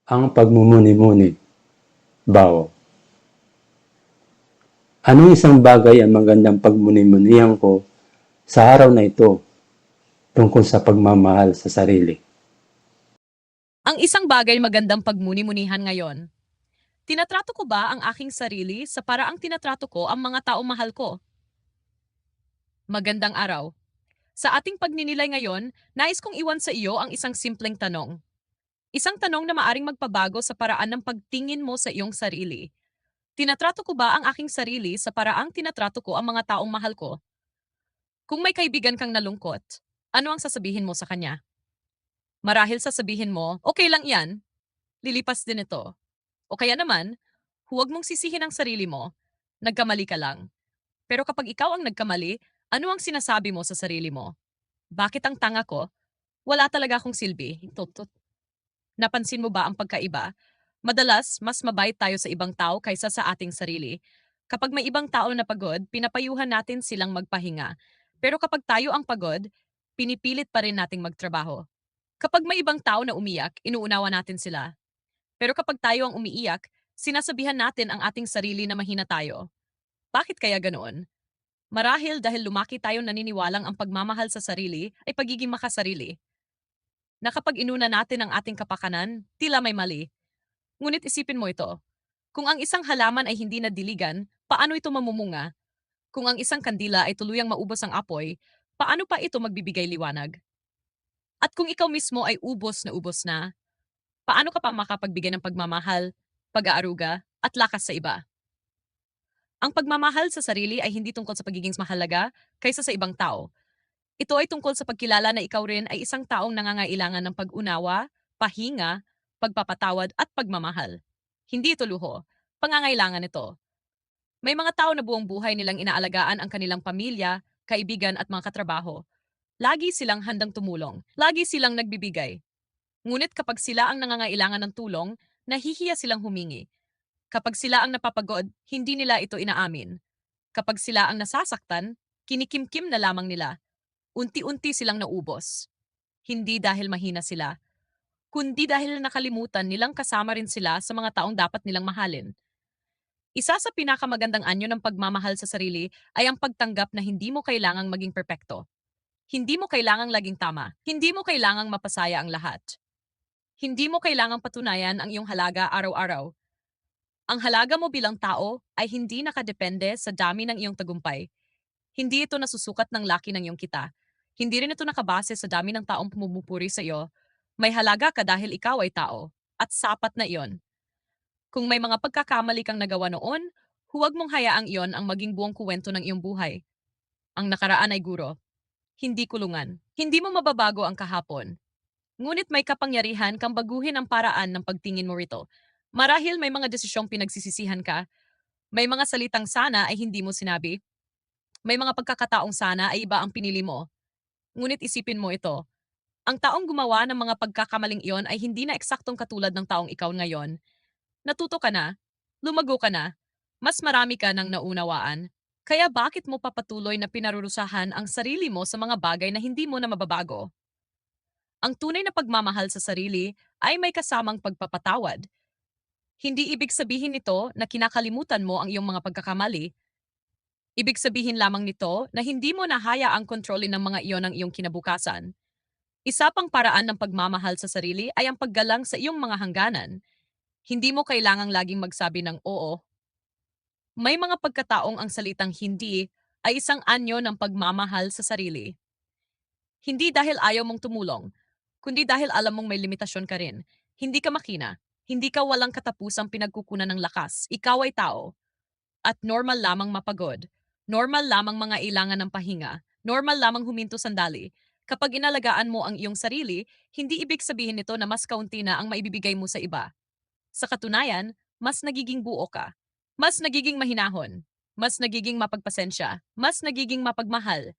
Ang pagmumuni-muni. Bao. Anong isang bagay ang magandang pagmuni-munihan ko sa araw na ito tungkol sa pagmamahal sa sarili? Ang isang bagay magandang pagmuni-munihan ngayon. Tinatrato ko ba ang aking sarili sa paraang tinatrato ko ang mga taong mahal ko? Magandang araw. Sa ating pagninilay ngayon, nais kong iwan sa iyo ang isang simpleng tanong. Isang tanong na maaring magpabago sa paraan ng pagtingin mo sa iyong sarili. Tinatrato ko ba ang aking sarili sa paraang tinatrato ko ang mga taong mahal ko? Kung may kaibigan kang nalungkot, ano ang sasabihin mo sa kanya? Marahil sasabihin mo, okay lang yan, lilipas din ito. O kaya naman, huwag mong sisihin ang sarili mo. Nagkamali ka lang. Pero kapag ikaw ang nagkamali, ano ang sinasabi mo sa sarili mo? Bakit ang tanga ko? Wala talaga akong silbi. Tutut. Napansin mo ba ang pagkaiba? Madalas, mas mabait tayo sa ibang tao kaysa sa ating sarili. Kapag may ibang tao na pagod, pinapayuhan natin silang magpahinga. Pero kapag tayo ang pagod, pinipilit pa rin nating magtrabaho. Kapag may ibang tao na umiyak, inuunawa natin sila. Pero kapag tayo ang umiiyak, sinasabihan natin ang ating sarili na mahina tayo. Bakit kaya ganoon? Marahil dahil lumaki tayo naniniwalang ang pagmamahal sa sarili ay pagiging makasarili. Na kapag inuna natin ang ating kapakanan, tila may mali. Ngunit isipin mo ito. Kung ang isang halaman ay hindi nadiligan, paano ito mamumunga? Kung ang isang kandila ay tuluyang maubos ang apoy, paano pa ito magbibigay liwanag? At kung ikaw mismo ay ubos na, paano ka pa makapagbigay ng pagmamahal, pag-aaruga, at lakas sa iba? Ang pagmamahal sa sarili ay hindi tungkol sa pagiging mahalaga kaysa sa ibang tao. Ito ay tungkol sa pagkilala na ikaw rin ay isang taong nangangailangan ng pag-unawa, pahinga, pagpapatawad at pagmamahal. Hindi ito luho. Pangangailangan ito. May mga tao na buong buhay nilang inaalagaan ang kanilang pamilya, kaibigan at mga katrabaho. Lagi silang handang tumulong. Lagi silang nagbibigay. Ngunit kapag sila ang nangangailangan ng tulong, nahihiya silang humingi. Kapag sila ang napapagod, hindi nila ito inaamin. Kapag sila ang nasasaktan, kinikimkim na lamang nila. Unti-unti silang naubos. Hindi dahil mahina sila, kundi dahil nakalimutan nilang kasama rin sila sa mga taong dapat nilang mahalin. Isa sa pinakamagandang anyo ng pagmamahal sa sarili ay ang pagtanggap na hindi mo kailangang maging perpekto. Hindi mo kailangang laging tama. Hindi mo kailangang mapasaya ang lahat. Hindi mo kailangang patunayan ang iyong halaga araw-araw. Ang halaga mo bilang tao ay hindi nakadepende sa dami ng iyong tagumpay. Hindi ito nasusukat ng laki ng iyong kita. Hindi rin ito nakabase sa dami ng taong pumupuri sa iyo. May halaga ka dahil ikaw ay tao. At sapat na iyon. Kung may mga pagkakamali kang nagawa noon, huwag mong hayaang iyon ang maging buong kuwento ng iyong buhay. Ang nakaraan ay guro, hindi kulungan. Hindi mo mababago ang kahapon. Ngunit may kapangyarihan kang baguhin ang paraan ng pagtingin mo rito. Marahil may mga desisyong pinagsisisihan ka, may mga salitang sana ay hindi mo sinabi, may mga pagkakataong sana ay iba ang pinili mo. Ngunit isipin mo ito, ang taong gumawa ng mga pagkakamaling iyon ay hindi na eksaktong katulad ng taong ikaw ngayon. Natuto ka na, lumago ka na, mas marami ka ng naunawaan. Kaya bakit mo papatuloy na pinarurusahan ang sarili mo sa mga bagay na hindi mo na mababago? Ang tunay na pagmamahal sa sarili ay may kasamang pagpapatawad. Hindi ibig sabihin nito na kinakalimutan mo ang iyong mga pagkakamali. Ibig sabihin lamang nito na hindi mo nahaya ang kontrolin ng mga iyon ng iyong kinabukasan. Isa pang paraan ng pagmamahal sa sarili ay ang paggalang sa iyong mga hangganan. Hindi mo kailangang laging magsabi ng oo. May mga pagkataong ang salitang hindi ay isang anyo ng pagmamahal sa sarili. Hindi dahil ayaw mong tumulong, kundi dahil alam mong may limitasyon ka rin. Hindi ka makina. Hindi ka walang katapusang pinagkukunan ng lakas. Ikaw ay tao. At normal lamang mapagod. Normal lamang mga ilangan ng pahinga. Normal lamang huminto sandali. Kapag inalagaan mo ang iyong sarili, hindi ibig sabihin nito na mas kaunti na ang maibibigay mo sa iba. Sa katunayan, mas nagiging buo ka. Mas nagiging mahinahon. Mas nagiging mapagpasensya. Mas nagiging mapagmahal.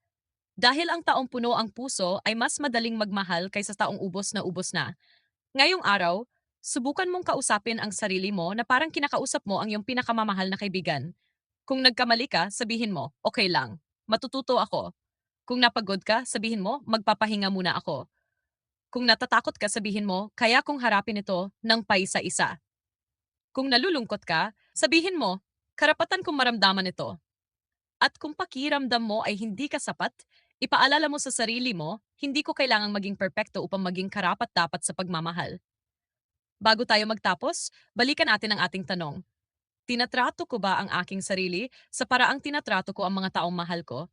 Dahil ang taong puno ang puso ay mas madaling magmahal kaysa taong ubos na ubos na. Ngayong araw, subukan mong kausapin ang sarili mo na parang kinakausap mo ang iyong pinakamamahal na kaibigan. Kung nagkamali ka, sabihin mo, okay lang. Matututo ako. Kung napagod ka, sabihin mo, magpapahinga muna ako. Kung natatakot ka, sabihin mo, kaya kong harapin ito ng paisa-isa. Kung nalulungkot ka, sabihin mo, karapatan kong maramdaman ito. At kung pakiramdam mo ay hindi ka sapat, ipaalala mo sa sarili mo, hindi ko kailangang maging perpekto upang maging karapat-dapat sa pagmamahal. Bago tayo magtapos, balikan natin ang ating tanong. Tinatrato ko ba ang aking sarili sa paraang tinatrato ko ang mga taong mahal ko?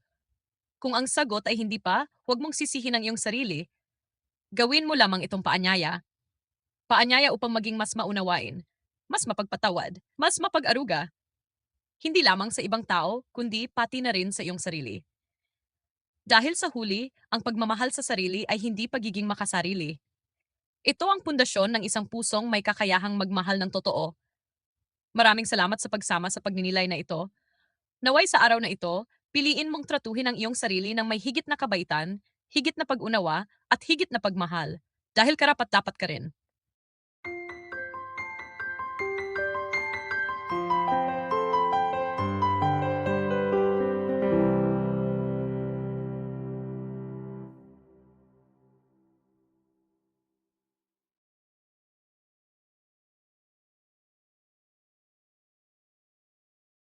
Kung ang sagot ay hindi pa, huwag mong sisihin ang iyong sarili. Gawin mo lamang itong paanyaya. Paanyaya upang maging mas maunawain, mas mapagpatawad, mas mapag-aruga. Hindi lamang sa ibang tao, kundi pati na rin sa iyong sarili. Dahil sa huli, ang pagmamahal sa sarili ay hindi pagiging makasarili. Ito ang pundasyon ng isang pusong may kakayahang magmahal ng totoo. Maraming salamat sa pagsama sa pagninilay na ito. Naway sa araw na ito, piliin mong tratuhin ang iyong sarili ng may higit na kabaitan, higit na pag-unawa, at higit na pagmahal. Dahil karapat-dapat ka rin.